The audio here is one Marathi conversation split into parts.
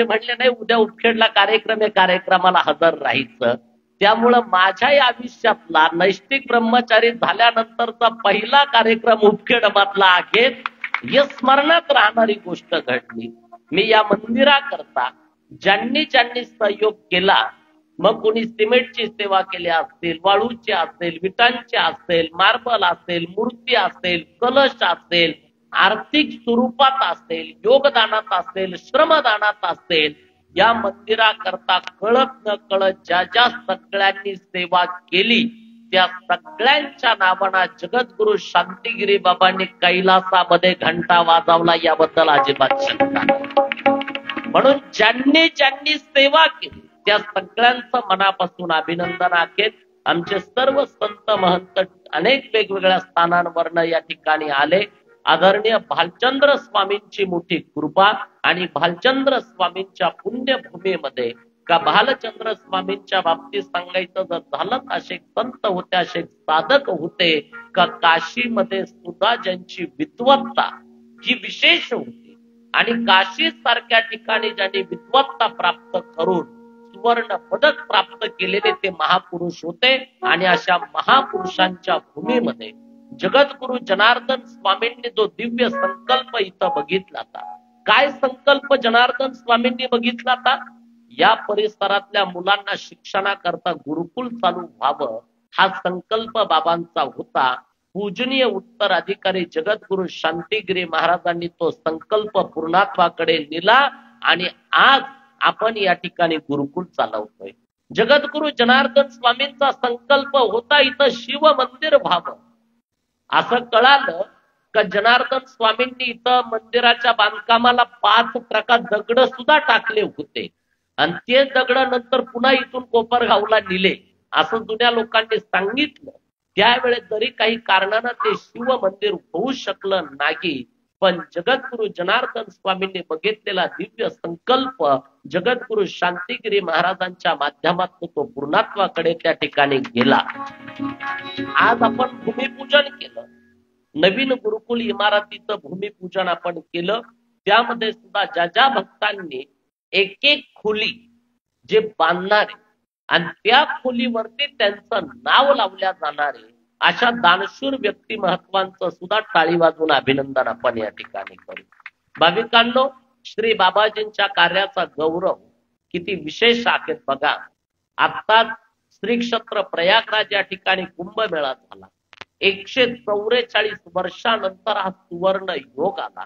म्हणले नाही उद्या उपखेडला कार्यक्रम आहे, कार्यक्रमाला हजर राहायचं. त्यामुळं माझ्याही आयुष्यातला नैष्टिक ब्रह्मचारी झाल्यानंतरचा पहिला कार्यक्रम उपखेड मधला आहे. हे स्मरणात राहणारी गोष्ट घडली. मी या मंदिराकरता ज्यांनी ज्यांनी सहयोग केला, मग कोणी सिमेंटची सेवा केली असतील, वाळूची असेल, विटांची असेल, मार्बल असेल, मूर्ती असेल, कलश असेल, आर्थिक स्वरूपात असेल, योगदानात असेल, श्रमदानात असेल, या मंदिराकरता कळत न कळत ज्या ज्या सगळ्यांनी सेवा केली त्या सगळ्यांच्या नावाना जगद्गुरु शांतिगिरी बाबांनी कैलासामध्ये घंटा वाजवला, याबद्दल अजिबात शंका नाही. म्हणून ज्यांनी ज्यांनी सेवा केली त्या सगळ्यांचं मनापासून अभिनंदन आहे. आमचे सर्व संत महंत अनेक वेगवेगळ्या स्थानांवरनं या ठिकाणी आले. आदरणीय भालचंद्र स्वामींची मोठी कृपा आणि भालचंद्र स्वामींच्या पुण्यभूमीमध्ये का भालचंद्र स्वामींच्या बाबतीत सांगायचं जर झालं, असे संत होते, असे साधक होते का काशीमध्ये सुद्धा ज्यांची विद्वत्ता ही विशेष होती आणि काशी सारख्या ठिकाणी ज्यांनी विद्वत्ता प्राप्त करून सुवर्ण पदक प्राप्त केलेले ते महापुरुष होते. आणि अशा महापुरुषांच्या भूमीमध्ये जगद्गुरु जनार्दन स्वामींनी जो दिव्य संकल्प इथं बघितला होता, काय संकल्प जनार्दन स्वामींनी बघितला होता? या परिसरातल्या मुलांना शिक्षणाकरता गुरुकुल चालू व्हावं, हा संकल्प बाबांचा होता. पूजनीय उत्तराधिकारी जगद्गुरु शांतिगिरी महाराजांनी तो संकल्प पूर्णत्वाकडे नेला आणि आज आपण या ठिकाणी गुरुकुल चालवतोय. जगद्गुरु जनार्दन स्वामींचा संकल्प होता इथं शिव मंदिर व्हावं. असं कळालं का जनार्दन स्वामींनी इथं मंदिराच्या बांधकामाला 5 ट्रकात दगड सुद्धा टाकले होते आणि ते दगड नंतर पुन्हा इथून कोपरगावला नेले असं जुन्या लोकांनी सांगितलं. त्यावेळेस जरी काही कारणानं ते शिव मंदिर होऊ शकलं नाही, पण जगद्गुरु जनार्दन स्वामींनी बघितलेला दिव्य संकल्प जगद्गुरु शांतिगिरी महाराजांच्या माध्यमातून तो पूर्णत्वाकडे त्या ठिकाणी गेला. आज आपण भूमिपूजन केलं, नवीन गुरुकुल इमारतीचं भूमिपूजन आपण केलं. त्यामध्ये सुद्धा ज्या ज्या भक्तांनी एक एक खोली जे बांधणारे आणि त्या खोलीवरती त्यांचं नाव लावल्या जाणारे अशा दानशूर व्यक्तिमत्वांचं सुद्धा टाळी वाजवून अभिनंदन आपण या ठिकाणी करू. भाविकांनो, श्री बाबाजींच्या कार्याचा गौरव किती विशेष आहे बघा. आत्ताच श्री क्षेत्र प्रयागराज या ठिकाणी कुंभमेळा झाला. 144 वर्षानंतर हा सुवर्ण योग आला.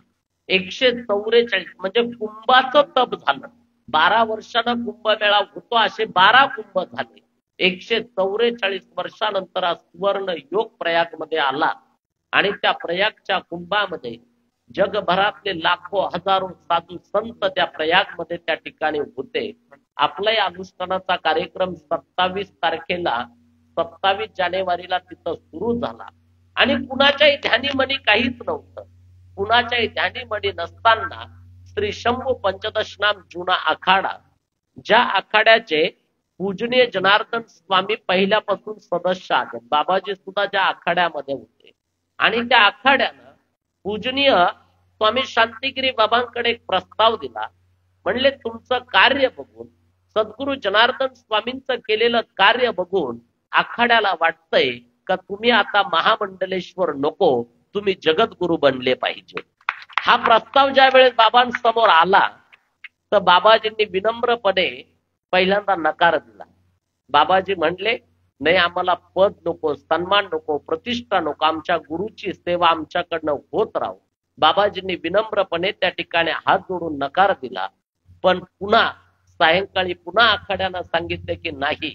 144 म्हणजे कुंभाचं तप झालं. 12 वर्षानं कुंभमेळा होतो, असे 12 कुंभ झाले. 144 वर्षानंतर हा सुवर्ण योग प्रयागमध्ये आला आणि त्या प्रयागच्या कुंभामध्ये जगभरातले लाखो हजारो साधू संत त्या प्रयागमध्ये त्या ठिकाणी होते. आपला या अनुष्ठानाचा कार्यक्रम 27 तारखेला 27 जानेवारीला तिथं सुरू झाला आणि कुणाच्याही ध्यानीमनी काहीच नव्हतं. कुणाच्याही ध्यानीमनी नसताना श्री शंभू पंचदशनाम जुना आखाडा, ज्या आखाड्याचे पूजनीय जनार्दन स्वामी पहिल्यापासून सदस्य आहेत, बाबाजी सुद्धा ज्या आखाड्यामध्ये होते आणि त्या आखाड्यानं पूजनीय स्वामी शांतिगिरी बाबांकडे एक प्रस्ताव दिला. म्हणले तुमचं कार्य बघून, सद्गुरु जनार्दन स्वामींचं केलेलं कार्य बघून आखाड्याला वाटतंय का तुम्ही आता महामंडलेश्वर नको, तुम्ही जगद्गुरु बनले पाहिजे. हा प्रस्ताव ज्या वेळेस बाबांसमोर आला तर बाबाजींनी विनम्रपणे पहिल्यांदा नकार दिला. बाबाजी म्हणले नाही, आम्हाला पद नको, सन्मान नको, प्रतिष्ठा नको, आमच्या गुरुची सेवा आमच्याकडनं होत राहू. बाबाजींनी विनम्रपणे त्या ठिकाणी हात जोडून नकार दिला. पण पुन्हा सायंकाळी पुन्हा आखाड्यानं सांगितले की नाही,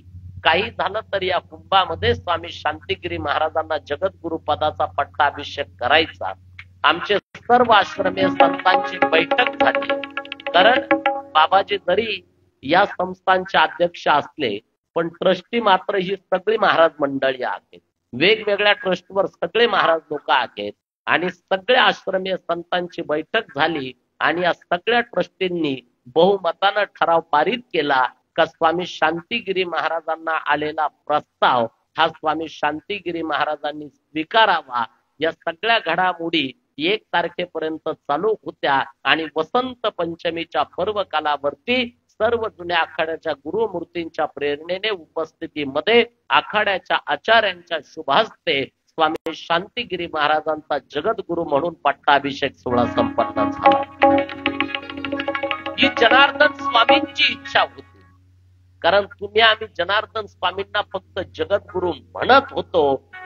काही झालं तरी या कुंभामध्ये स्वामी शांतिगिरी महाराजांना जगद्गुरु पदाचा पट्टाभिषेक करायचा. आमचे सर्व आश्रमीय संतांची बैठक झाली. कारण बाबाजी जरी या संस्थांचे अध्यक्ष असले पण ट्रस्टी मात्र ही सगळी महाराज मंडळी आहेत. वेगवेगळ्या ट्रस्टवर सगळे महाराज लोक आहेत आणि सगळ्या आश्रमीय संतांची बैठक झाली आणि या सगळ्या ट्रस्टींनी बहुमतानं ठराव पारित केला का स्वामी शांतिगिरी महाराजांना आलेला प्रस्ताव हा स्वामी शांतिगिरी महाराजांनी स्वीकारावा. या सगळ्या घडामोडी 1 तारखेपर्यंत चालू होत्या आणि वसंत पंचमीच्या पर्व कालावरती सर्व जुन्या आखाड्याच्या गुरुमूर्तींच्या प्रेरणेने उपस्थितीमध्ये आखाड्याच्या आचार्यांच्या शुभास्ते स्वामी शांतिगिरी महाराजांचा जगद्गुरु म्हणून पट्टाभिषेक सोहळा संपन्न झाला. ही जनार्दन स्वामींची इच्छा होती. कारण तुम्ही आम्ही जनार्दन स्वामींना फक्त जगद्गुरु म्हणत होतो.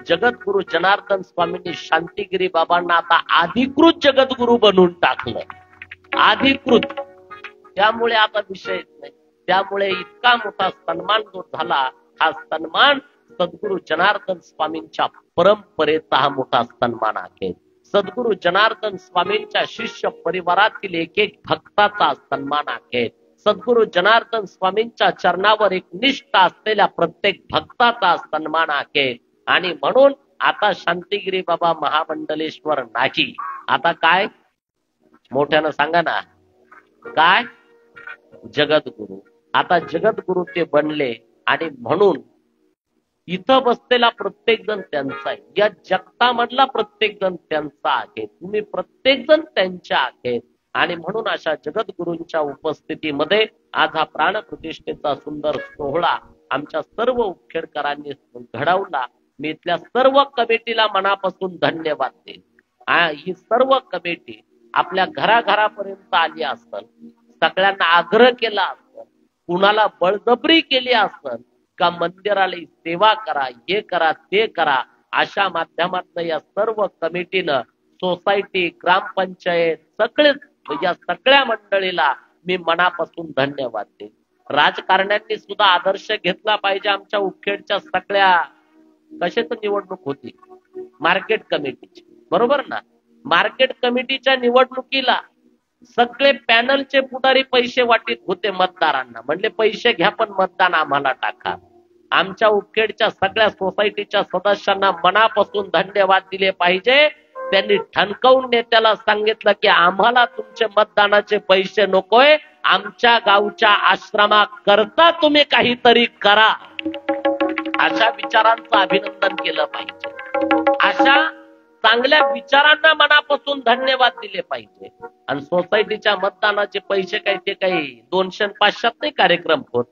जगद्गुरु जनार्दन स्वामींनी शांतिगिरी बाबांना आता अधिकृत जगद्गुरु बनवून टाकलं. अधिकृत. त्यामुळे आता विषय नाही. त्यामुळे इतका मोठा सन्मान जो झाला, हा सन्मान सद्गुरु जनार्दन स्वामींच्या परंपरेचा हा मोठा सन्मान आहे. सद्गुरु जनार्दन स्वामींच्या शिष्य परिवारातील एक भक्ताचा सन्मान आहे. सद्गुरु जनार्दन स्वामींच्या चरणावर एक निष्ठ असलेल्या प्रत्येक भक्ताचा सन्मान आहे. आणि म्हणून आता शांतिगिरी बाबा महामंडलेश्वर नाही. आता काय? मोठ्यानं सांगा ना. काय? जगद्गुरु. आता जगद्गुरु ते बनले आणि म्हणून इथं बसलेला प्रत्येक जण त्यांचा आहे. या जगतामधला प्रत्येक जण त्यांचा आहे. तुम्ही प्रत्येक जण त्यांच्या आहेत. आणि म्हणून अशा जगद्गुरूंच्या उपस्थितीमध्ये आज हा प्राणप्रतिष्ठेचा सुंदर सोहळा आमच्या सर्व उपखेडकरांनी घडवला. मी इथल्या सर्व कमिटीला मनापासून धन्यवाद देईन. ही सर्व कमिटी आपल्या घराघरापर्यंत आली असेल, सगळ्यांना आग्रह केला असेल, कुणाला बळजबरी केली असेल का मंदिराला सेवा करा, हे करा, ते करा, अशा माध्यमातून या सर्व कमिटीनं सोसायटी, ग्रामपंचायत सगळेच या सगळ्या मंडळीला मी मनापासून धन्यवाद देईन. राजकारण्यांनी सुद्धा आदर्श घेतला पाहिजे. आमच्या उपखेडच्या सगळ्या कशाची निवडणूक होती? मार्केट कमिटीची, बरोबर ना? मार्केट कमिटीच्या निवडणुकीला सगळे पॅनलचे पुढारी पैसे वाटीत होते मतदारांना. म्हणले पैसे घ्या पण मतदान आम्हाला टाका. आमच्या उपखेडच्या सगळ्या सोसायटीच्या सदस्यांना मनापासून धन्यवाद दिले पाहिजे. त्यांनी ठणकावून नेत्याला सांगितलं की आम्हाला तुमचे मतदानाचे पैसे नकोय, आमच्या गावच्या आश्रमाकरता तुम्ही काहीतरी करा. अशा विचारांचं अभिनंदन केलं पाहिजे. अशा चांगल्या विचारांना मनापासून धन्यवाद दिले पाहिजे. आणि सोसायटीच्या मतदानाचे पैसे काही ते काही 200-500 नाही कार्यक्रम होत.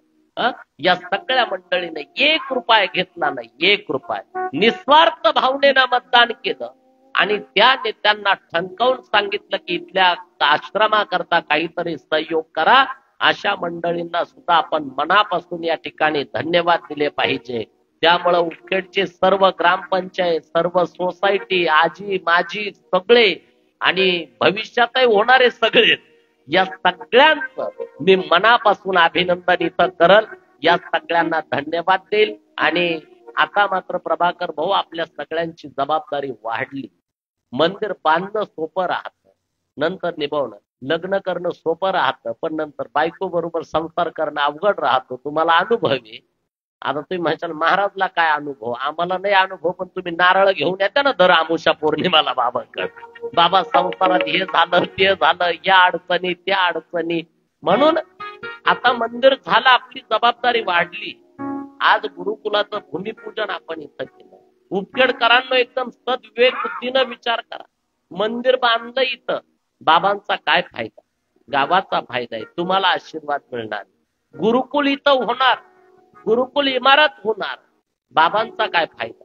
या सगळ्या मंडळीने 1 रुपया घेतला नाही. 1 रुपया निस्वार्थ भावनेनं मतदान केलं आणि त्या नेत्यांना ठणकावून सांगितलं की इथल्या आश्रमाकरता काहीतरी सहयोग करा. अशा मंडळींना सुद्धा आपण मनापासून या ठिकाणी धन्यवाद दिले पाहिजे. त्यामुळे उपखेडचे सर्व ग्रामपंचायत, सर्व सोसायटी, आजी माजी सगळे आणि भविष्यातही होणारे सगळे, या सगळ्यांचं मी मनापासून अभिनंदन इथं करल. या सगळ्यांना धन्यवाद देईल. आणि आता मात्र प्रभाकर भाऊ, आपल्या सगळ्यांची जबाबदारी वाढली. मंदिर बांधणं सोपं राहतं, नंतर निभावणं. लग्न करणं सोपं राहतं, पण नंतर बायको बरोबर संसार करणं अवघड राहतो. तुम्हाला अनुभव आहे. आता तुम्ही म्हणशाल महाराजला काय अनुभव? आम्हाला नाही अनुभव, पण तुम्ही नारळ घेऊन येता ना दर अमावस्या पौर्णिमाला बाबांकडे. बाबा संसारात हे झालं, ते झालं, या अडचणी, त्या अडचणी. म्हणून आता मंदिर झालं, आपली जबाबदारी वाढली. आज गुरुकुलाचं भूमिपूजन आपण इथं केलं. उपखेडकरांनो, एकदम सद्विवेक बुद्धीनं विचार करा. मंदिर बांधलं इथं, बाबांचा काय फायदा? गावाचा फायदा आहे. तुम्हाला आशीर्वाद मिळणार. गुरुकुल इथं होणार, गुरुकुल इमारत होणार, बाबांचा काय फायदा?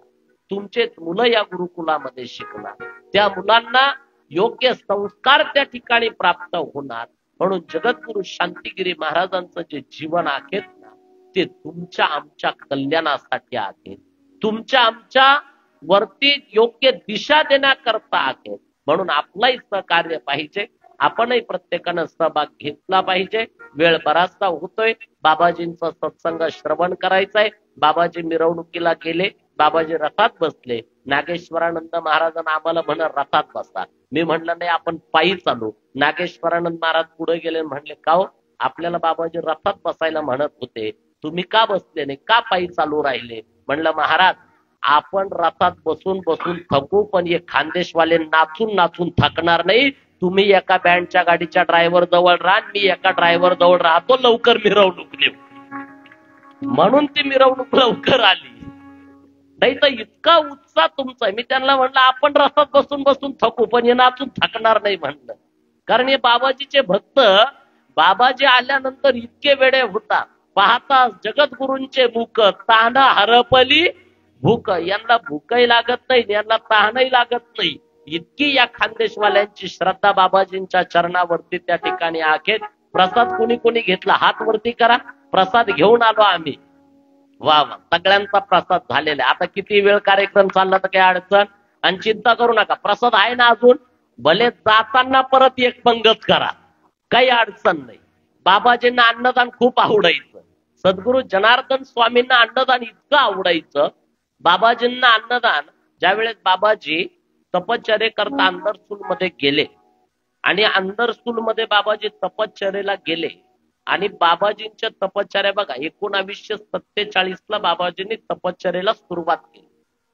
तुमचे मुलं या गुरुकुलामध्ये शिकणार, त्या मुलांना योग्य संस्कार त्या ठिकाणी प्राप्त होणार. म्हणून जगद्गुरु शांतिगिरी महाराजांचं जे जीवन आहे ना, ते तुमच्या आमच्या कल्याणासाठी आहे. तुमच्या आमच्या वरती योग्य दिशा देण्याकरता आहे. म्हणून आपलंही सहकार्य पाहिजे. आपणही प्रत्येकानं सहभाग घेतला पाहिजे. वेळ बराचसा होतोय. बाबाजींचा सत्संग श्रवण करायचंय. बाबाजी मिरवणुकीला गेले, बाबाजी रथात बसले. नागेश्वरानंद महाराजांना आम्हाला म्हणत रथात बसा. मी म्हणलं नाही, आपण पायी चालू. नागेश्वरानंद महाराज पुढे गेले, म्हणले का हो, आपल्याला बाबाजी रथात बसायला म्हणत होते, तुम्ही का बसले नाही, का पायी चालू राहिले? म्हणलं महाराज, आपण रथात बसून बसून थकू, पण हे खानदेशवाले नाचून नाचून थकणार नाही. तुम्ही एका बँडच्या गाडीच्या ड्रायव्हर जवळ राहा, मी एका ड्रायव्हर जवळ राहतो, लवकर मिरवणूक नेऊ. म्हणून ती मिरवणूक लवकर आली. नाही तर इतका उत्साह तुमचा आहे. मी त्यांना म्हणलं आपण रस्त्यात बसून बसून थकू, पण हे नाचून थकणार नाही म्हणलं. कारण हे बाबाजीचे भक्त बाबाजी आल्यानंतर इतके वेडे होतात. पाहता जगद्गुरूंचे मुख ताना हरपली भूक. यांना भूकही लागत नाही, यांना तहानही लागत नाही. इतकी या खानदेशवाल्यांची श्रद्धा बाबाजींच्या चरणावरती त्या ठिकाणी आहे. प्रसाद कोणी कोणी घेतला हात वरती करा. प्रसाद घेऊन आलो आम्ही. वा वा, सगळ्यांचा प्रसाद झालेला. आता किती वेळ कार्यक्रम चालला तर काही अडचण आणि चिंता करू नका. प्रसाद आहे ना अजून. भले जाताना परत एक पंगत करा, काही अडचण नाही. बाबाजींना अन्नदान खूप आवडायचं. सद्गुरू जनार्दन स्वामींना अन्नदान इतकं आवडायचं. बाबाजींना अन्नदान, ज्यावेळेस बाबाजी तपश्चर्ये करता अंदरसूल मध्ये गेले आणि अंदरसूल मध्ये बाबाजी तपश्चर्येला गेले आणि बाबाजींच्या तपश्चर्या बघा 1947 ला बाबाजींनी तपश्चर्येला सुरुवात केली.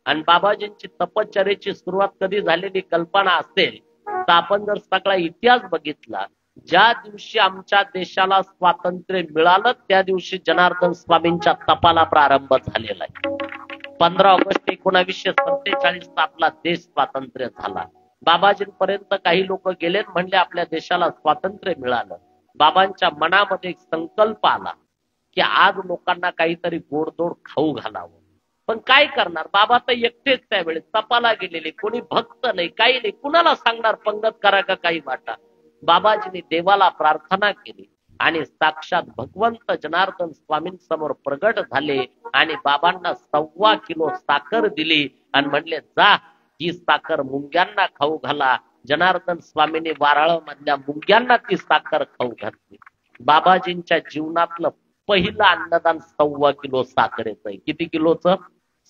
आणि बाबाजींची तपश्चर्येची सुरुवात कधी झालेली कल्पना असेल तर आपण जर सगळा इतिहास बघितला, ज्या दिवशी आमच्या देशाला स्वातंत्र्य मिळालं त्या दिवशी जनार्दन स्वामींच्या तपाला प्रारंभ झालेला आहे. 15 ऑगस्ट 1947 आपला देश स्वातंत्र्य झाला. बाबाजींपर्यंत काही लोक गेले, म्हणले आपल्या देशाला स्वातंत्र्य मिळालं. बाबांच्या मनामध्ये एक संकल्प आला की आज लोकांना काहीतरी गोडधोड खाऊ घालावं. पण काय करणार, बाबा तर एकटेच त्यावेळेस तपाला गेलेले, कोणी भक्त नाही, काही नाही, कुणाला सांगणार पंगत करा का काही वाटा. बाबाजींनी देवाला प्रार्थना केली आणि साक्षात भगवंत जनार्दन स्वामींसमोर प्रगट झाले आणि बाबांना 1.25 किलो साखर दिली आणि म्हणले जा ही साखर मुंग्यांना खाऊ घाला. जनार्दन स्वामींनी वाराळ मधल्या मुंग्यांना ती साखर खाऊ घातली. बाबाजींच्या जीवनातलं पहिलं अन्नदान 1.25 किलो साखरेचं आहे. किती किलोचं?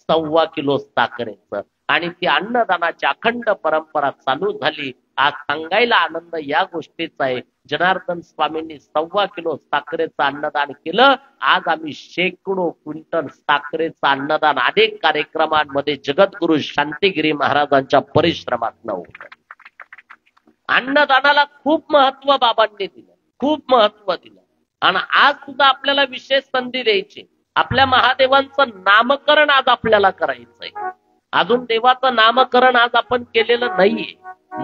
1.25 किलो साखरेचं. आणि ती अन्नदानाची अखंड परंपरा चालू झाली. आज सांगायला आनंद या गोष्टीचा आहे, जनार्दन स्वामींनी 1.25 किलो साखरेचं अन्नदान केलं. आज आम्ही शेकडो क्विंटल साखरेचं अन्नदान अनेक कार्यक्रमांमध्ये जगद्गुरु शांतिगिरी महाराजांच्या परिश्रमातनं होतं. अन्नदानाला खूप महत्व बाबांनी दिलं, खूप महत्व दिलं. आणि आज सुद्धा आपल्याला विशेष संधी द्यायची. आपल्या महादेवांचं नामकरण आज आपल्याला करायचंय. अजून देवाचं नामकरण आज आपण केलेलं नाहीये.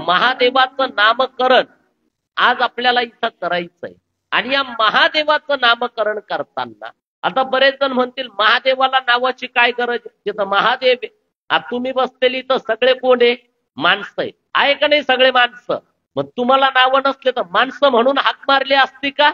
महादेवाचं नामकरण आज आपल्याला इथं करायचंय. आणि या महादेवाचं नामकरण करताना आता बरेच जण म्हणतील महादेवाला नावाची काय गरज, जिथं महादेव आहे. तुम्ही बसलेली तर सगळे कोण आहे? माणसं आहे का नाही? सगळे माणसं. मग तुम्हाला नावं नसले तर माणसं म्हणून हाक मारली असती का?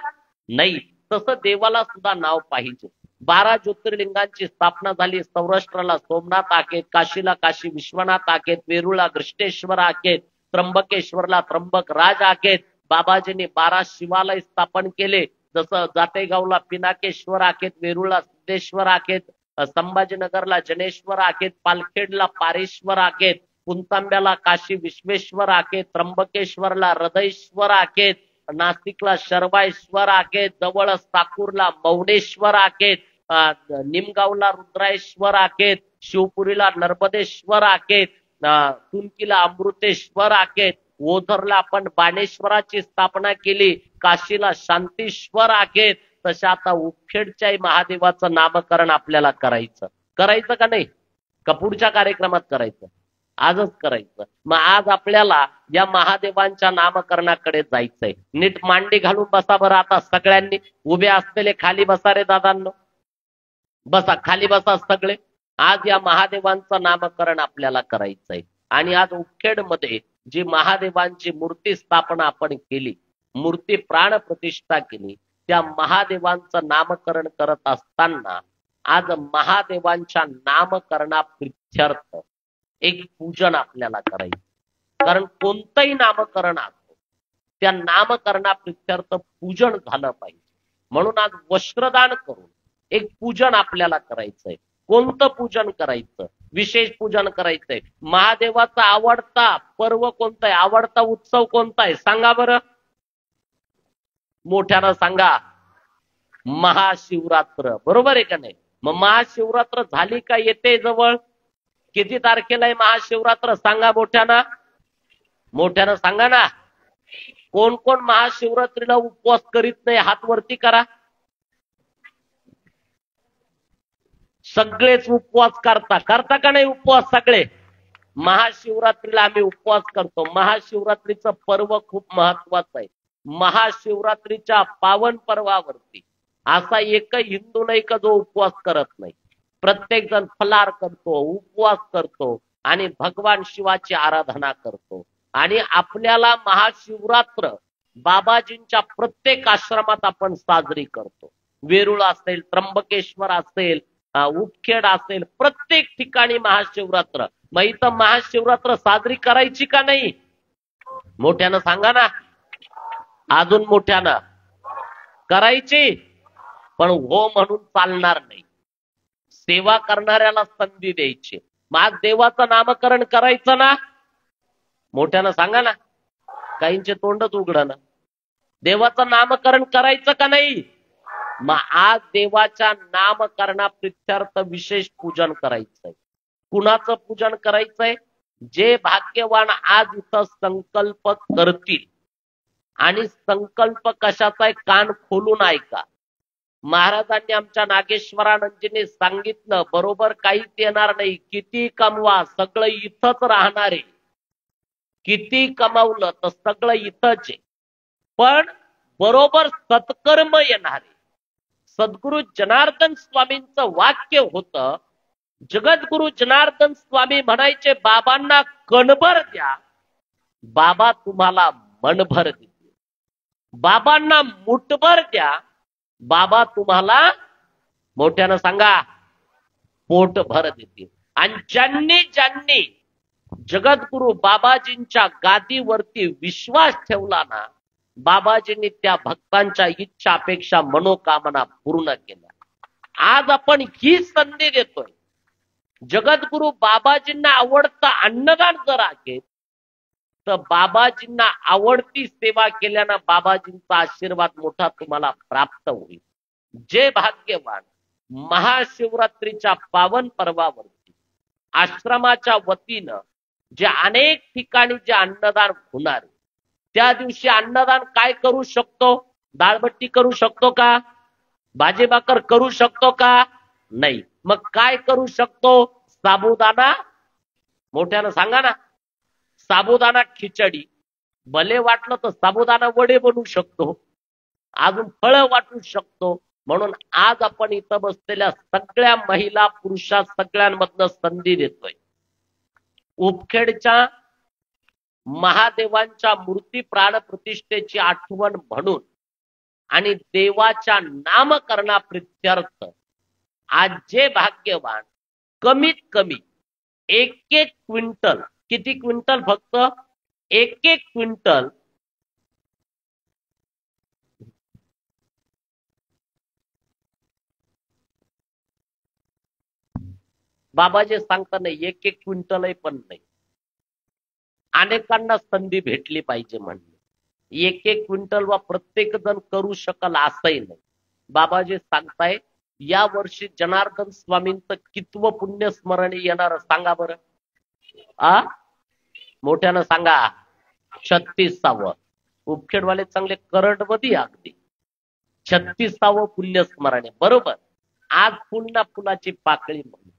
नाही. तसं देवाला सुद्धा नाव पाहिजे. 12 ज्योतिर्लिंगांची स्थापना झाली. सौराष्ट्राला सोमनाथ आहेत, काशीला काशी विश्वनाथ आहेत, वेरूळला घृष्णेश्वर आहेत, त्र्यंबकेश्वरला त्र्यंबक राज आहेत. बाबाजींनी 12 शिवालय स्थापन केले. जसं जातेगावला पिनाकेश्वर आहेत, वेरूळला सिद्धेश्वर आहेत, संभाजीनगरला जनेश्वर आहेत, पालखेडला पारेश्वर आहेत, पुणतांब्याला काशी विश्वेश्वर आहेत, त्र्यंबकेश्वरला हृदयेश्वर आहेत, नाशिकला शर्वाश्वर आहेत, जवळ साकूरला मौनेश्वर आहेत, निमगावला रुद्राश्वर आहेत, शिवपुरीला नर्मदेश्वर आहेत, तुर्कीला अमृतेश्वर आहेत, ओझरला आपण बाणेश्वराची स्थापना केली, काशीला शांतीश्वर आहेत. तशा आता उखेडच्याही महादेवाचं नामकरण आपल्याला करायचं का नाही? का पुढच्या कार्यक्रमात करायचं? आजच करायचं. मग आज आपल्याला या महादेवांच्या नामकरणाकडे जायचंय. नीट मांडी घालून बसा बरं. आता सगळ्यांनी उभे असलेले खाली बसा रे दादांनो, बसा, खाली बसा सगळे. आज या महादेवांचं नामकरण आपल्याला करायचंय. आणि आज उखेडमध्ये जी महादेवांची मूर्ती स्थापना आपण केली, मूर्ती प्राण प्रतिष्ठा केली, त्या महादेवांचं नामकरण करत असताना आज महादेवांच्या नामकरणाप्रित्यर्थ एक पूजन आपल्याला करायचं. कारण कोणतंही नामकरण असो त्या नामकरणाप्रित्यर्थ पूजन झालं पाहिजे. म्हणून आज वस्त्रदान करून एक पूजन आपल्याला करायचंय. कोणतं पूजन करायचं? विशेष पूजन करायचंय. महादेवाचा आवडता पर्व कोणता आहे? आवडता उत्सव कोणता आहे? सांगा बरं, मोठ्यानं सांगा. महाशिवरात्र. बरोबर आहे का नाही? मग महाशिवरात्र झाली का? येते जवळ. किती तारखेला आहे महाशिवरात्र? सांगा मोठ्यानं, मोठ्यानं सांगा ना. कोण कोण महाशिवरात्रीला उपवास करीत नाही हात वरती करा. सगळेच उपवास करता का नाही उपवास सगळे? महाशिवरात्रीला आम्ही उपवास करतो. महाशिवरात्रीचं पर्व खूप महत्वाचं आहे. महाशिवरात्रीच्या पावन पर्वावरती असा एकही हिंदू नाही का जो उपवास करत नाही. प्रत्येक जण फलार करतो, उपवास करतो आणि भगवान शिवाची आराधना करतो. आणि आपल्याला महाशिवरात्र बाबाजींच्या प्रत्येक आश्रमात आपण साजरी करतो. वेरूळ असेल, त्र्यंबकेश्वर असेल, उपखेड असेल, प्रत्येक ठिकाणी महाशिवरात्र. मग इथं महाशिवरात्र साजरी करायची का नाही? मोठ्यानं सांगा ना, अजून मोठ्यानं. करायची, पण हो म्हणून चालणार नाही. सेवा करणाऱ्याला संधी द्यायची. मग देवाचं नामकरण करायचं ना, मोठ्यानं सांगा ना. काहींचे तोंडच उघडणं. देवाचं नामकरण करायचं का नाही? मग आज देवाच्या नामकरणाप्रित्यर्थ विशेष पूजन करायचंय. कुणाचं पूजन करायचंय? जे भाग्यवान आज इथं संकल्प करतील. आणि संकल्प कशाचा आहे? कान खोलून ऐका. महाराजांनी आमच्या नागेश्वरानंदजींनी सांगितलं, बरोबर काहीच येणार नाही, किती कमवा सगळं इथंच राहणार आहे. किती कमावलं तर सगळं इथंच आहे, पण बरोबर सत्कर्म येणार आहे. सद्गुरु जनार्दन स्वामींचं वाक्य होतं, जगद्गुरु जनार्दन स्वामी म्हणायचे, बाबांना कणभर द्या, बाबा तुम्हाला मनभर देतील. बाबांना मुठभर द्या, बाबा तुम्हाला, मोठ्यानं सांगा, पोटभर देतील. आणि ज्यांनी जगद्गुरु बाबाजींच्या गादीवरती विश्वास ठेवला ना, बाबाजींनी त्या भक्तांच्या इच्छा, अपेक्षा, मनोकामना पूर्ण केल्या. आज आपण ही संधी देतोय. जगद्गुरु बाबाजींना आवडतं अन्नदान जर आहे तर बाबाजींना आवडती सेवा केल्यानं बाबाजींचा आशीर्वाद मोठा तुम्हाला प्राप्त होईल. जे भाग्यवान महाशिवरात्रीच्या पावन पर्वावरती आश्रमाच्या वतीनं जे अनेक ठिकाणी जे अन्नदान होणार, त्या दिवशी अन्नदान काय करू शकतो? डाळबट्टी करू शकतो का? भाजी भाकर करू शकतो का? नाही. मग काय करू शकतो? साबुदाणा, मोठ्यानं सांगा ना. साबुदाणा खिचडी, भले वाटलं तर साबुदाणा वडे बनवू शकतो, अजून फळं वाटू शकतो. म्हणून आज आपण इथं बसलेल्या सगळ्या महिला पुरुषा सगळ्यांमधनं संधी देतोय. उपखेडच्या महादेवांच्या मूर्ती प्राण प्रतिष्ठेची आठवण म्हणून आणि देवाच्या नामकरणाप्रित्यर्थ आज जे भाग्यवान कमीत कमी 1-1 क्विंटल, किती क्विंटल? फक्त 1-1 क्विंटल बाबाजी सांगता नाही, 1-1 क्विंटलही पण नाही. अनेकांना संधी भेटली पाहिजे म्हणणे. 1-1 क्विंटल वा प्रत्येक जण करू शकल असंही नाही. बाबाजी सांगताय, या वर्षी जनार्दन स्वामींचं कितवं पुण्यस्मरण येणार सांगा बरं? मोठ्यानं सांगा. 36वा. उपखेडवाले चांगले करडवधी अगदी. 36वा पुण्यस्मरण आहे. बरोबर. आज पुन्हा फुलाची पाकळी म्हणून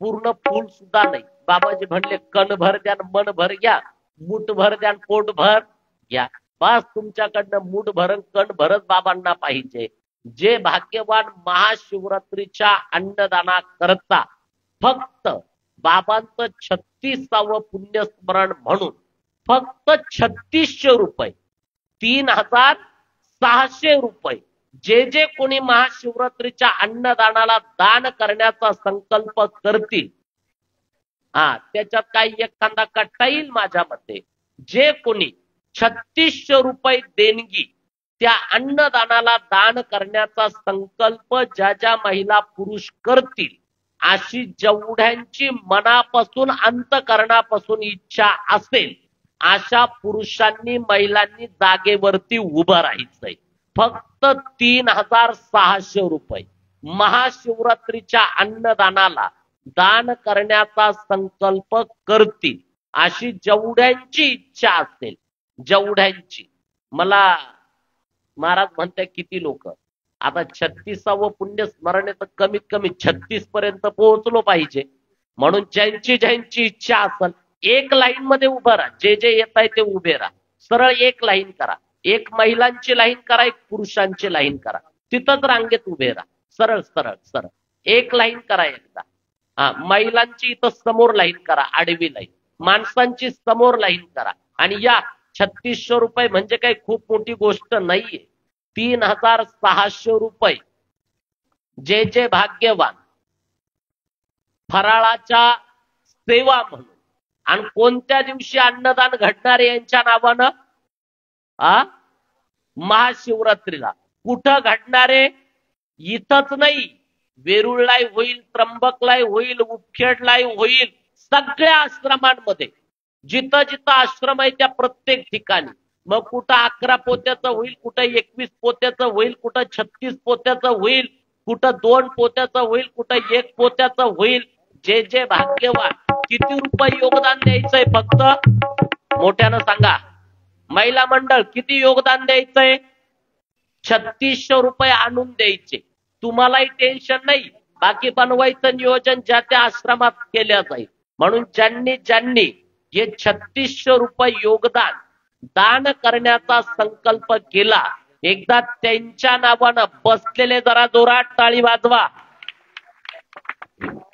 पूर्ण फुल सुद्धा नाही. बाबाजी म्हणले, कणभर द्या, मनभर घ्या, मुठभर द्या, पोटभर घ्या. बस तुमच्याकडनं मुठभर कण भरत बाबांना पाहिजे. जे भाग्यवान महाशिवरात्रीच्या अन्नदाना करता फक्त बाबांचं 36वा पुण्यस्मरण म्हणून फक्त 3600 रुपये, 3600 रुपये जे कोणी महाशिवरात्रीच्या अन्नदानाला दान करण्याचा संकल्प करतील, त्याच्यात काही एखादा कट्टा येईल माझ्या मते. जे कोणी 3600 रुपये देणगी त्या अन्नदानाला दान करण्याचा संकल्प ज्या महिला पुरुष करतील, अशी जेवढ्यांची मनापासून अंतकरणापासून इच्छा असेल, अशा पुरुषांनी महिलांनी जागेवरती उभं राहायचंय. फक्त 3600 रुपये महाशिवरात्रीच्या अन्नदानाला दान करण्याचा संकल्प करतील, अशी जेवढ्यांची इच्छा असेल, जेवढ्यांची. मला महाराज म्हणते किती लोक? आता 36वे पुण्य स्मरण आहे तर कमीत कमी 36 पर्यंत पोहोचलो पाहिजे. म्हणून ज्यांची इच्छा असेल एक लाईन मध्ये उभं राहा, जे येत आहे ते उभे राहा, सरळ एक लाईन करा, एक महिलांची लाईन करा, एक पुरुषांची लाईन करा, तिथंच रांगेत उभे राहा, सरळ सरळ सरळ एक लाईन करा एकदा. महिलांची इथं समोर लाईन करा, आडवी लाईन, माणसांची समोर लाईन करा आणि या 3600 रुपये म्हणजे काही खूप मोठी गोष्ट नाहीये. 3600 रुपये जे भाग्यवान फराळाच्या सेवा म्हणून आणि कोणत्या दिवशी अन्नदान घडणार यांच्या नावानं महाशिवरात्रीला. कुठं घडणारे? इथंच नाही, वेरुळलाही होईल, त्र्यंबकलाही होईल, उफखेडलाही होईल, सगळ्या आश्रमांमध्ये जिथं जिथं आश्रम आहे त्या प्रत्येक ठिकाणी. मग कुठं 11 पोत्याचं होईल, कुठं 21 पोत्याचं होईल, कुठं 36 पोत्याचं होईल, कुठं 2 पोत्याचं होईल, कुठं 1 पोत्याचं होईल. जे भाग्यवान किती रुपये योगदान द्यायचंय फक्त मोठ्यानं सांगा. महिला मंडळ किती योगदान द्यायचंय? 3600 रुपये आणून द्यायचे. तुम्हालाही टेन्शन नाही, बाकी बनवायचं नियोजन ज्या त्या आश्रमात केल्या जाईल. म्हणून ज्यांनी हे 3600 रुपये योगदान दान करण्याचा संकल्प केला, एकदा त्यांच्या नावानं बसलेले जरा जोरात टाळी वाजवा.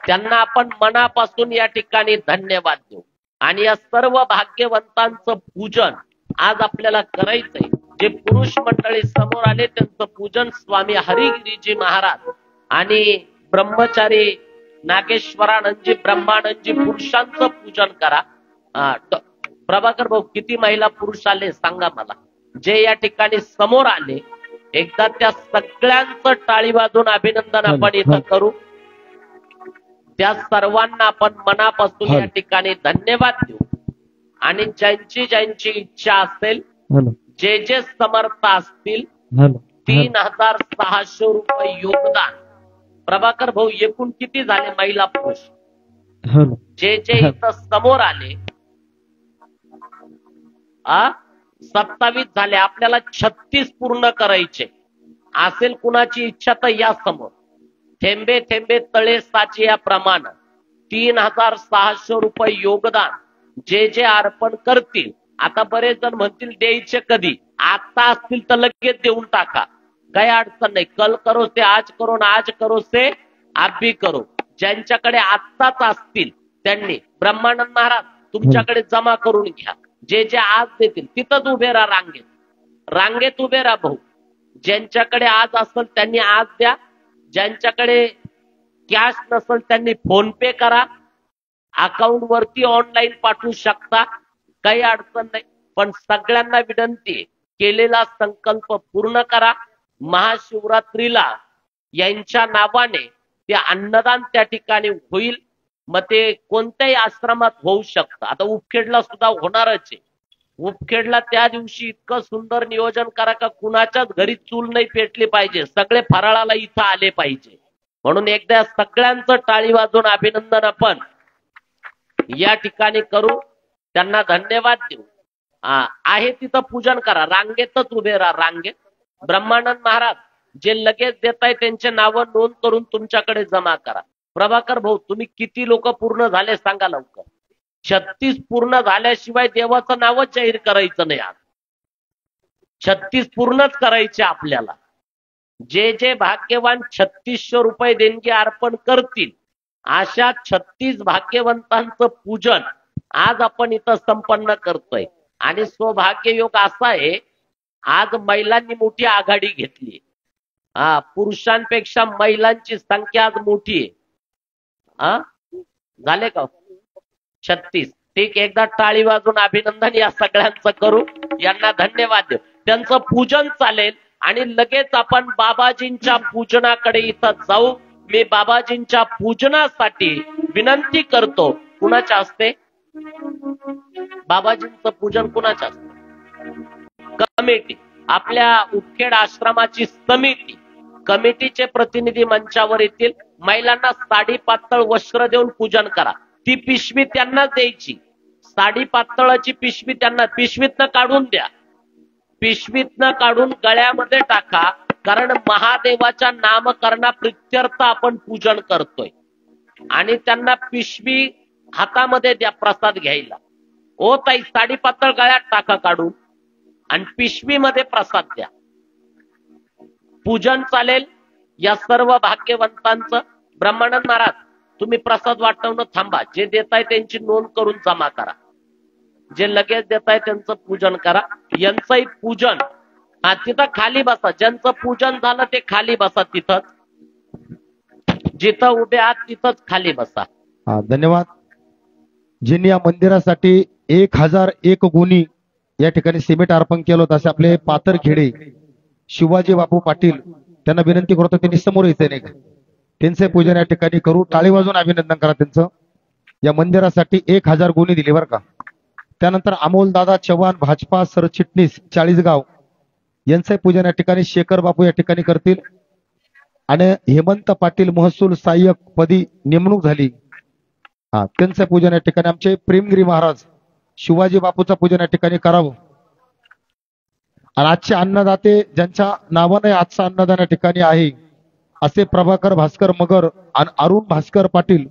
त्यांना आपण मनापासून या ठिकाणी धन्यवाद देऊ. आणि या सर्व भाग्यवंतांचं पूजन आज आपल्याला करायचंय. जे पुरुष मंडळी समोर आले त्यांचं पूजन स्वामी हरिगिरीजी महाराज आणि ब्रह्मचारी नागेश्वरानंदजी ब्रह्मानंदजी पुरुषांचं पूजन करा. प्रभाकर भाऊ किती महिला पुरुष आले सांगा मला. जे या ठिकाणी समोर आले एकदा त्या सगळ्यांचं टाळी वाजून अभिनंदन आपण इथं करू. त्या सर्वांना आपण मनापासून या ठिकाणी धन्यवाद देऊ. आणि ज्यांची इच्छा असेल, जे समर्थ असतील, 3600 रुपये योगदान. प्रभाकर भाऊ एकूण किती झाले महिला पुरुष? जे इथं समोर आले 27 झाले. आपल्याला 36 पूर्ण करायचे. असेल कुणाची इच्छा तर या समोर. थेंबे थेंबे तळे साचे या प्रमाणे 3600 रुपये योगदान जे अर्पण करतील. आता बरेच जण म्हणतील द्यायचे कधी? आता असतील तर लगेच देऊन टाका, काही अडचण नाही. कल करो से आज करो ना आज करो से आप भी करो. ज्यांच्याकडे आत्ताच असतील त्यांनी ब्रह्मानंद महाराज तुमच्याकडे जमा करून घ्या. जे आज देतील तिथंच उभे राहा, रांगेत उभे राहा भाऊ. ज्यांच्याकडे आज असेल त्यांनी आज द्या. ज्यांच्याकडे कॅश नसेल त्यांनी फोन पे करा, अकाउंट वरती ऑनलाईन पाठवू शकता, काही अडचण नाही. पण सगळ्यांना विनंती आहे, केलेला संकल्प पूर्ण करा. महाशिवरात्रीला यांच्या नावाने ते अन्नदान त्या ठिकाणी होईल. मग ते कोणत्याही आश्रमात होऊ शकतं. आता उपखेडला सुद्धा होणारच आहे. उपखेडला त्या दिवशी इतकं सुंदर नियोजन करा का कुणाच्याच घरी चूल नाही पेटली पाहिजे, सगळे फराळाला इथं आले पाहिजे. म्हणून एकदा सगळ्यांचं टाळी वाजून अभिनंदन आपण या ठिकाणी करू. त्यांना धन्यवाद देऊ. आहे तिथं पूजन करा, रांगेतच उभे राहा. रांगेत ब्रह्मानंद महाराज जे लगेच देत आहे त्यांचे नावं नोंद करून तुमच्याकडे जमा करा. प्रभाकर भाऊ तुम्ही किती लोक पूर्ण झाले सांगा लवकर. 36 पूर्ण झाल्याशिवाय देवाचं नावच जाहीर करायचं नाही. आज 36 पूर्णच करायचे आपल्याला. जे भाग्यवान 3600 रुपये देणगी अर्पण करतील अशा 36 भाग्यवंतांचं पूजन आज आपण इथं संपन्न करतोय. आणि सौभाग्य योग असा आहे, आज महिलांनी मोठी आघाडी घेतली. पुरुषांपेक्षा महिलांची संख्या आज मोठी आहे. झाले का 36? ठीक, एकदा टाळी वाजून अभिनंदन या सगळ्यांचं करू. यांना धन्यवाद देऊ. त्यांचं पूजन चालेल आणि लगेच आपण बाबाजींच्या पूजनाकडे इथं जाऊ. मी बाबाजींच्या पूजनासाठी विनंती करतो. कुणाच्या हस्ते बाबाजींचं पूजन? कुणाच्या हस्ते? कमिटी, आपल्या उपखेड आश्रमाची समिती, कमिटीचे प्रतिनिधी मंचावर येतील. महिलांना साडी पातळ वस्त्र देऊन पूजन करा. ती पिशवी त्यांनाच द्यायची. साडी पातळाची पिशवी त्यांना पिशवीतनं काढून द्या. पिशवीतनं काढून गळ्यामध्ये टाका. कारण महादेवाच्या नामकरणाप्रित्यर्थ आपण पूजन करतोय आणि त्यांना पिशवी हातामध्ये द्या प्रसाद घ्यायला. ओ ताई, साडी पातळ गळ्यात टाका काढून आणि पिशवीमध्ये प्रसाद द्या. पूजन चालेल या सर्व भाग्यवंतांचं. ब्रह्मानंद महाराज, तुम्ही प्रसाद वाटवणं थांबा. जे देताय त्यांची नोंद करून जमा करा. जे लगेच देताय त्यांचं पूजन करा. यांचंही पूजन तिथं खाली बसा. ज्यांचं पूजन झालं ते खाली बसा. तिथंच जिथं उभे आहात तिथंच खाली बसा. धन्यवाद. ज्यांनी या मंदिरासाठी 1001 गुणी या ठिकाणी सिमेंट अर्पण केलं होतं असे आपले पाथरखेडे शिवाजी बापू पाटील, त्यांना विनंती करतो त्यांनी समोर यायचं नाही का, त्यांचे पूजन या ठिकाणी करू. टाळी वाजून अभिनंदन करा त्यांचं. या मंदिरासाठी 1000 गुणी दिली बरं का. त्यानंतर अमोल दादा चव्हाण भाजपा सरचिटणीस चाळीसगाव, यांचे पूजन या ठिकाणी शेखर बापू या ठिकाणी करतील. आणि हेमंत पाटील महसूल सहाय्यक पदी नेमणूक झाली, त्यांचं पूजन या ठिकाणी आमचे प्रेमगिरी महाराज शिवाजी बापूचं पूजन या ठिकाणी करावं. आणि आजचे अन्नदाते ज्यांच्या नावाने आजचं अन्नदान या ठिकाणी आहे असे प्रभाकर भास्कर मगर आणि अरुण भास्कर पाटील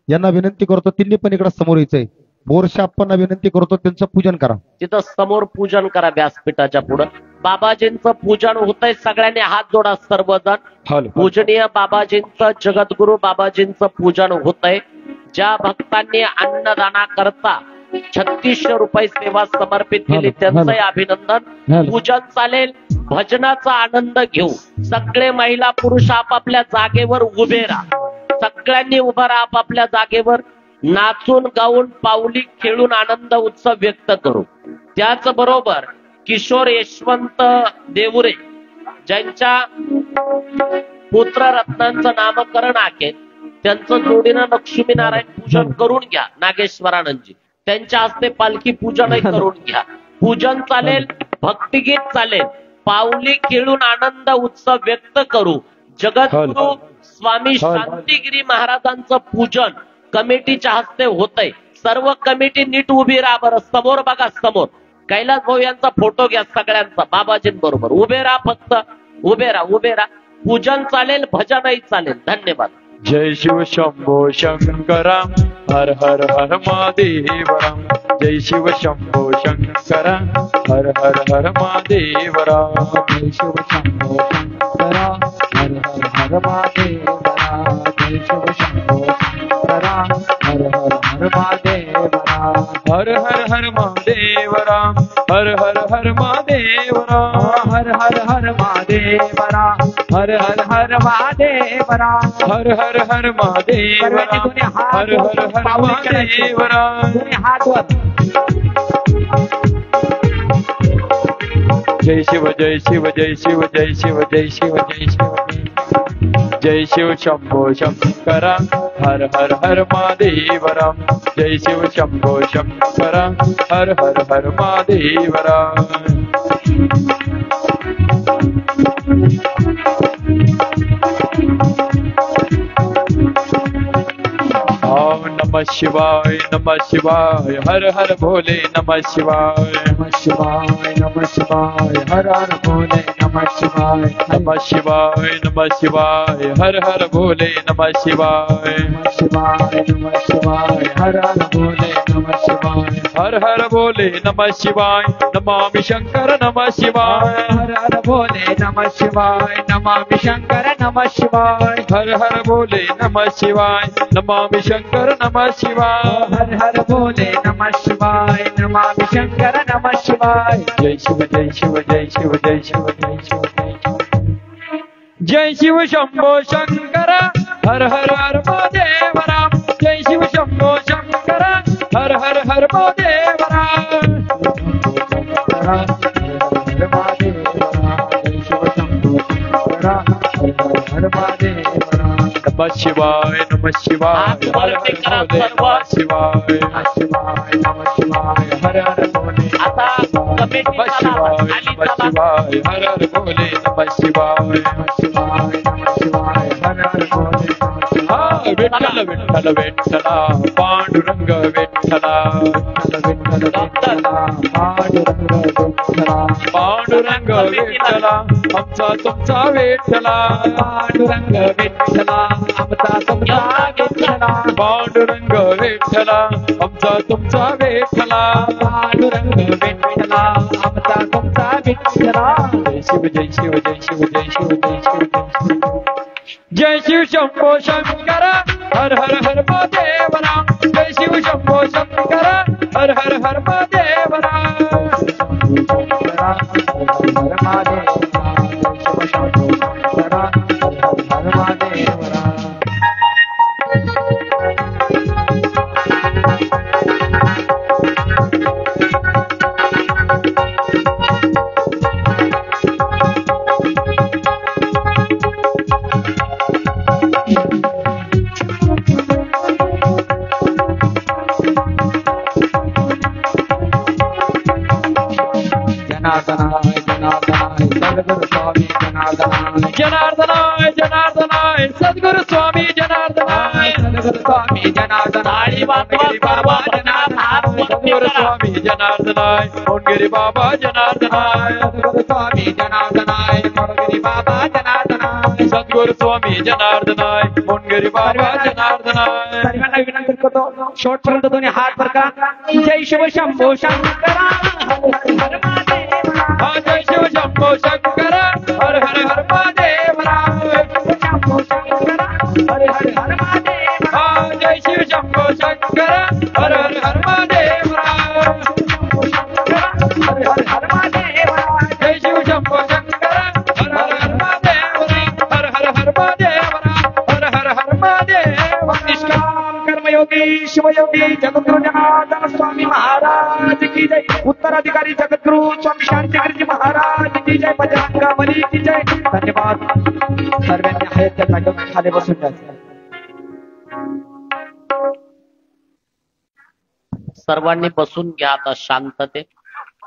यांना विनंती करतो त्यांनी पण इकडे समोर यायचंय. बोरशाप्पांना विनंती करतो त्यांचं पूजन करा. तिथं समोर पूजन करा व्यासपीठाच्या पुढं. बाबाजींचं पूजन होतंय. सगळ्यांनी हात जोडा सर्वजण. पूजनीय बाबाजींचं, जगद्गुरु बाबाजींचं पूजन होतंय. ज्या भक्तांनी अन्नदाना करता 3600 रुपये सेवा समर्पित केली त्यांचंही अभिनंदन. पूजन चालेल. भजनाचा आनंद घेऊ. सगळे महिला पुरुष आपापल्या जागेवर उभे राहा. सगळ्यांनी उभं राहा आपापल्या जागेवर. नाचून गाऊन पाऊली खेळून आनंद उत्सव व्यक्त करू. त्याचबरोबर किशोर यशवंत देवुरे ज्यांच्या पुत्र रत्नांचं नामकरण आहे त्यांचं जोडीनं लक्ष्मीनारायण पूजन करून घ्या. नागेश्वरानंदजी त्यांच्या हस्ते पालखी पूजनही करून घ्या. पूजन चालेल. भक्तिगीत चालेल. पाऊली खेळून आनंद उत्सव व्यक्त करू. जगद्गुरु स्वामी शांतिगिरी महाराजांचं पूजन कमिटीच्या हस्ते होतंय. सर्व कमिटी नीट उभी राहा बरं. समोर बघा, समोर कैलास भाऊ यांचा फोटो घ्या सगळ्यांचा बाबाजींबरोबर. उभे राहा, फक्त उभे राहा, उभे राहा. पूजन चालेल, भजनही चालेल. धन्यवाद. जय शिव शंभो शंकरा हर हर हर महादेवरा. जय शिव शंभो शंकरा हर हर हर महादेवरा. जय शिव शंभो शंकरा हर हर हर महादेवरा. जय शिव शंभो शंकरा हर हर हर महादेवरा. हर हर हर महादेवरा. हर हर हर महादेवरा. हर हर हर महादेवरा. हर हर हर महादेवरा. हर हर हर महादेवरा. हर हर हर महादेवरा. हात वर. जय शिव जय शिव जय शिव जय शिव जय शिव जय शिव जय शिव शंभो शंकरा हर हर हर महादेवरा. जय शिव शंभो शंकरा हर हर हर महादेवरा. ओम नमः शिवाय नमः शिवाय हर हर भोले नमः शिवाय. नमः शिवाय नमः शिवाय हर हर भोले नमः शिवाय. नमः शिवाय नमः शिवाय हर हर भोले नमः शिवाय. नमः शिवाय नमः शिवाय हर हर भोले नमः शिवाय. हर हर भोले नमः शिवाय. नमामि शंकर नमः शिवाय. हर हर भोले नमः शिवाय. नमामि शंकर नमः शिवाय. हर हर भोले नमः शिवाय. नमामि शंकर नमः शिवाय. हर हर भोले नमः शिवाय. नमामि शंकर नमः शिवाय. जय शिव जय शिव जय शिव जय शिव जय शिव जय शिव. जय शिव शंभो शंकर हर हर हर महादेवरा. जय शिव शंभो शंकर हर हर हर महादेवरा. नमः शिवाय नमः शिवाय हर हर भोले नमः शिवाय. शिवाय नमः शिवाय हर हर भोले. आता नमः शिवाय नमः शिवाय हर हर भोले नमः शिवाय. शिवाय नमः शिवाय हर हर भोले. विठ्ठल विठ्ठल विठ्ठला पांडुरंग विठ्ठला पांडुरंग विठ्ठला आमचा तुमचा विठ्ठला पांडुरंग विठ्ठला आमचा तुमचा विठ्ठला पांडुरंग विठ्ठला आमचा तुमचा विठ्ठला पांडुरंग विठ्ठला आमचा तुमचा विठ्ठला जय शिव जय शिव जय शिव जय शिव जय शिव जय शिव जय शिव शंभो शंकर हर हर हर महादेवरा जय शिव शंभो शंकर हर हर हर महादेवरा जनार्दनाय जनार्दनाय सद्गुरु स्वामी जनार्दनाय सद्गुरु स्वामी जनार्दनाय सद्गुरु स्वामी जनार्दनाय मोंगिरी बाबा जनार्दनाय सद्गुरु स्वामी जनार्दनाय मोंगिरी बाबा जनार्दनाय सद्गुरु स्वामी जनार्दनाय मोंगिरी बाबा जनार्दनाय सर्वांना विनंती करतो शेवटपर्यंत दोन्ही हात वर करा जय शिव शंभो शंकरा हर महादेव हा जय शिव शंभो शंकर हर हर हर महादेव शंभो शंकरा हर हर हर महादेव हा जय शिव शंभो शंकर हर हर हर महादेव हर हर हर महादेव जय शिव शंभो शंकर हर हर हर महादेव हर हर हर महादेव हर हर हर महादेव निष्काम कर्मयोगी शिवयोगी जगद्गुरु जनार्दन स्वामी महाराज की जय उत्तराधिकारी जगद्गुरु स्वामी शांतिगिरीजी महाराज की जय बजरंग बली की जय धन्यवाद सर्वांनी आहेत त्या जागेवर खाली बसून जायचं सर्वांनी बसून घ्या आता शांततेत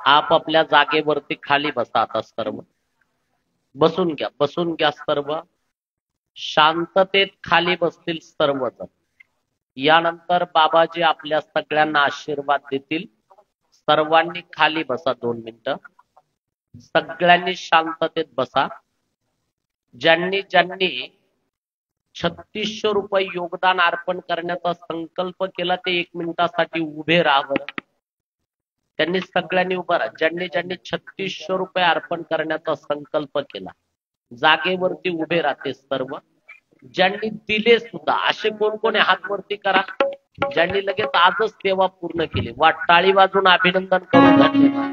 आपापल्या जागेवरती खाली बसा आता सर्व बसून घ्या सर्व शांततेत खाली बसतील सर्वजण यानंतर बाबाजी आपल्या सगळ्यांना आशीर्वाद देतील सर्वांनी खाली बसा 2 मिनिटं सगळ्यांनी शांततेत बसा ज्यांनी 3600 रुपये योगदान अर्पण करण्याचा संकल्प केला ते 1 मिनिटासाठी उभे राहावं त्यांनी सगळ्यांनी उभं राहा ज्यांनी 3600 रुपये अर्पण करण्याचा संकल्प केला जागेवरती उभे राहते सर्व ज्यांनी दिले सुद्धा असे कोण हात वरती करा ज्यांनी लगेच आजच सेवा पूर्ण केली वा टाळी वाजून अभिनंदन करून धन्यवाद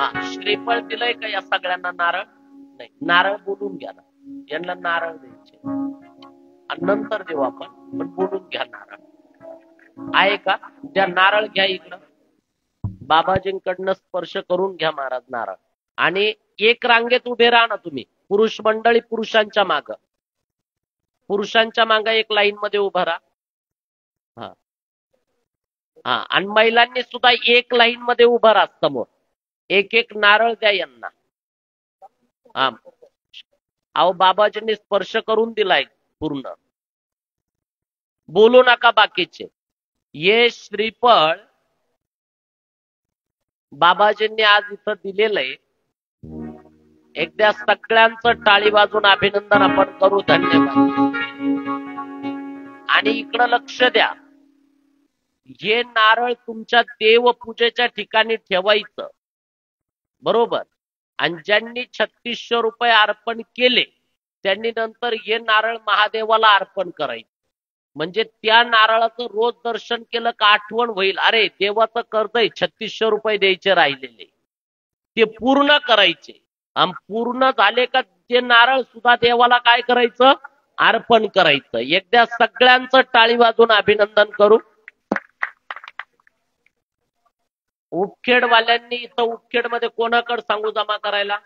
हा श्रीफळ दिलंय का या सगळ्यांना नारळ नाही नारळ बोलून घ्या ना यांना नारळ द्यायचे आणि नंतर देऊ आपण पण बोलून घ्या नारळ आहे का द्या नारळ घ्या इकडं बाबाजींकडनं स्पर्श करून घ्या महाराज नारळ आणि एक रांगेत उभे राहा ना तुम्ही पुरुष मंडळी पुरुषांच्या माग एक लाईन मध्ये उभं राहा हा आणि महिलांनी सुद्धा एक लाईन मध्ये उभं राहा समोर एक नारळ द्या यांना हा अहो बाबाजींनी स्पर्श करून दिलाय पूर्ण बोलू नका बाकीचे ये श्रीफळ बाबाजींनी आज इथं दिलेलं आहे एकदा सगळ्यांचं टाळी वाजून अभिनंदन आपण करू धन्यवाद आणि इकडं लक्ष द्या हे नारळ तुमच्या देवपूजेच्या ठिकाणी ठेवायचं बरोबर आणि ज्यांनी 3600 रुपये अर्पण केले त्यांनी नंतर हे नारळ महादेवाला अर्पण करायचं म्हणजे त्या नारळाचं रोज दर्शन केलं का आठवण होईल अरे देवाचं कर्ज आहे 3600 रुपये द्यायचे राहिलेले ते पूर्ण करायचे आणि पूर्ण झाले का ते नारळ सुद्धा देवाला काय करायचं अर्पण करायचं एकदा सगळ्यांचं टाळी वाजून अभिनंदन करू उपखेडवाल्यांनी इथं उपखेड मध्ये कोणाकडे सांगू जमा करायला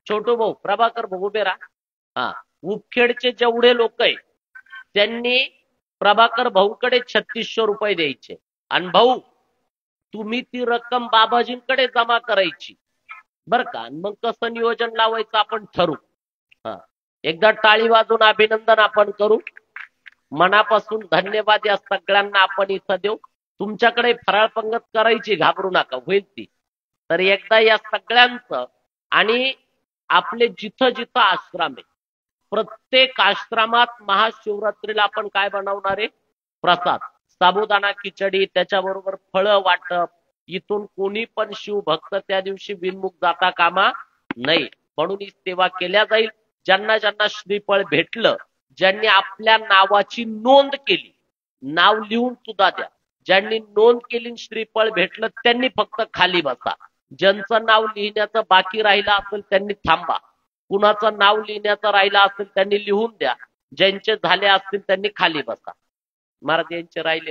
छोटू भाऊ प्रभाकर भाऊ उभे राहा हा उपखेडचे जेवढे लोक आहे त्यांनी प्रभाकर भाऊकडे 3600 रुपये द्यायचे आणि भाऊ तुम्ही ती रक्कम बाबाजींकडे जमा करायची बर का मग कसं नियोजन लावायचं आपण ठरवू हा एकदा टाळी वाजून अभिनंदन आपण करू. मनापासून धन्यवाद या सगळ्यांना आपण इथं देऊ. तुमच्याकडे फराळ पंगत करायची, घाबरू नका, होईल ती. तर एकदा या सगळ्यांचं आणि आपले जिथं जिथं आश्रम आहे, प्रत्येक आश्रमात महाशिवरात्रीला आपण काय बनवणार आहे? प्रसाद, साबुदाणा खिचडी, त्याच्याबरोबर फळं वाटप. इथून कोणी पण शिवभक्त त्या दिवशी बिनमुख जाता कामा नाही, म्हणून ही सेवा केल्या जाईल. ज्यांना ज्यांना श्रीफळ भेटलं, ज्यांनी आपल्या नावाची नोंद केली, नाव लिहून सुद्धा द्या. ज्यांनी नोंद केली श्रीफळ भेटलं त्यांनी फक्त खाली बसा. ज्यांचं नाव लिहिण्याचं बाकी राहिलं असेल त्यांनी थांबा. कुणाचं नाव लिहिण्याचं राहिलं असेल त्यांनी लिहून द्या. ज्यांचे झाले असतील त्यांनी खाली बसा. महाराज यांचे राहिले